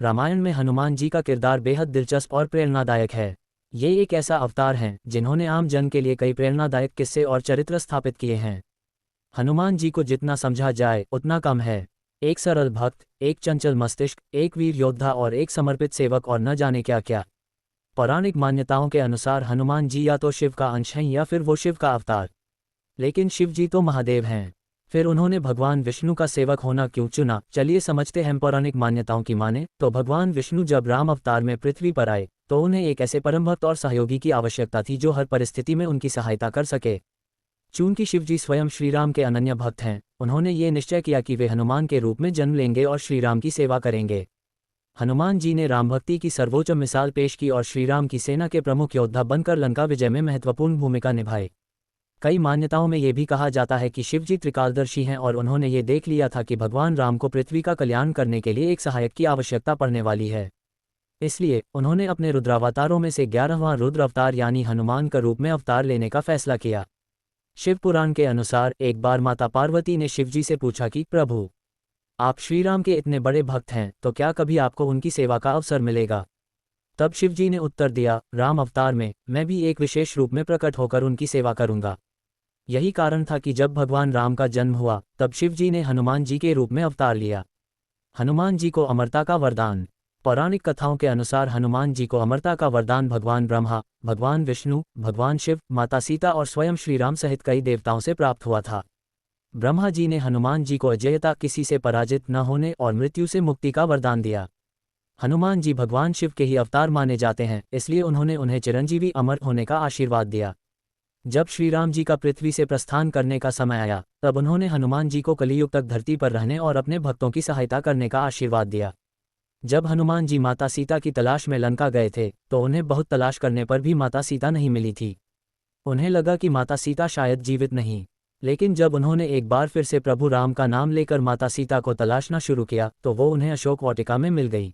रामायण में हनुमान जी का किरदार बेहद दिलचस्प और प्रेरणादायक है। ये एक ऐसा अवतार हैं जिन्होंने आम जन के लिए कई प्रेरणादायक किस्से और चरित्र स्थापित किए हैं। हनुमान जी को जितना समझा जाए उतना कम है। एक सरल भक्त, एक चंचल मस्तिष्क, एक वीर योद्धा और एक समर्पित सेवक और न जाने क्या क्या। पौराणिक मान्यताओं के अनुसार हनुमान जी या तो शिव का अंश हैं या फिर वो शिव का अवतार। लेकिन शिव जी तो महादेव हैं, फिर उन्होंने भगवान विष्णु का सेवक होना क्यों चुना? चलिए समझते हैं। पौराणिक मान्यताओं की माने तो भगवान विष्णु जब राम अवतार में पृथ्वी पर आए तो उन्हें एक ऐसे परम भक्त और सहयोगी की आवश्यकता थी जो हर परिस्थिति में उनकी सहायता कर सके। चूंकि शिवजी स्वयं श्रीराम के अनन्य भक्त हैं, उन्होंने ये निश्चय किया कि वे हनुमान के रूप में जन्म लेंगे और श्रीराम की सेवा करेंगे। हनुमान जी ने राम भक्ति की सर्वोच्च मिसाल पेश की और श्रीराम की सेना के प्रमुख योद्धा बनकर लंका विजय में महत्वपूर्ण भूमिका निभाई। कई मान्यताओं में ये भी कहा जाता है कि शिवजी त्रिकालदर्शी हैं और उन्होंने ये देख लिया था कि भगवान राम को पृथ्वी का कल्याण करने के लिए एक सहायक की आवश्यकता पड़ने वाली है। इसलिए उन्होंने अपने रुद्रावतारों में से 11वां रुद्र अवतार यानी हनुमान का रूप में अवतार लेने का फैसला किया। शिव पुराण के अनुसार एक बार माता पार्वती ने शिवजी से पूछा कि प्रभु, आप श्रीराम के इतने बड़े भक्त हैं तो क्या कभी आपको उनकी सेवा का अवसर मिलेगा? तब शिवजी ने उत्तर दिया, राम अवतार में मैं भी एक विशेष रूप में प्रकट होकर उनकी सेवा करूंगा। यही कारण था कि जब भगवान राम का जन्म हुआ तब शिवजी ने हनुमान जी के रूप में अवतार लिया। हनुमान जी को अमरता का वरदान। पौराणिक कथाओं के अनुसार हनुमान जी को अमरता का वरदान भगवान ब्रह्मा, भगवान विष्णु, भगवान शिव, माता सीता और स्वयं श्रीराम सहित कई देवताओं से प्राप्त हुआ था। ब्रह्मा जी ने हनुमान जी को अजेयता, किसी से पराजित न होने और मृत्यु से मुक्ति का वरदान दिया। हनुमान जी भगवान शिव के ही अवतार माने जाते हैं, इसलिए उन्होंने उन्हें चिरंजीवी अमर होने का आशीर्वाद दिया। जब श्रीराम जी का पृथ्वी से प्रस्थान करने का समय आया तब उन्होंने हनुमान जी को कलियुग तक धरती पर रहने और अपने भक्तों की सहायता करने का आशीर्वाद दिया। जब हनुमान जी माता सीता की तलाश में लंका गए थे तो उन्हें बहुत तलाश करने पर भी माता सीता नहीं मिली थी। उन्हें लगा कि माता सीता शायद जीवित नहीं। लेकिन जब उन्होंने एक बार फिर से प्रभु राम का नाम लेकर माता सीता को तलाशना शुरू किया तो वो उन्हें अशोक वाटिका में मिल गई।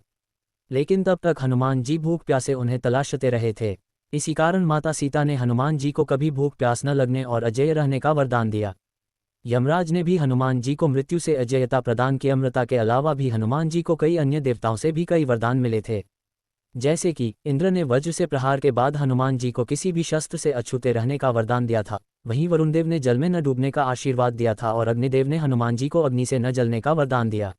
लेकिन तब तक हनुमान जी भूख प्यासे उन्हें तलाशते रहे थे। इसी कारण माता सीता ने हनुमान जी को कभी भूख प्यास न लगने और अजेय रहने का वरदान दिया। यमराज ने भी हनुमान जी को मृत्यु से अजेयता प्रदान की। अमृता के अलावा भी हनुमान जी को कई अन्य देवताओं से भी कई वरदान मिले थे। जैसे कि इंद्र ने वज्र से प्रहार के बाद हनुमान जी को किसी भी शस्त्र से अछूते रहने का वरदान दिया था। वहीं वरुण देव ने जल में न डूबने का आशीर्वाद दिया था और अग्निदेव ने हनुमान जी को अग्नि से न जलने का वरदान दिया।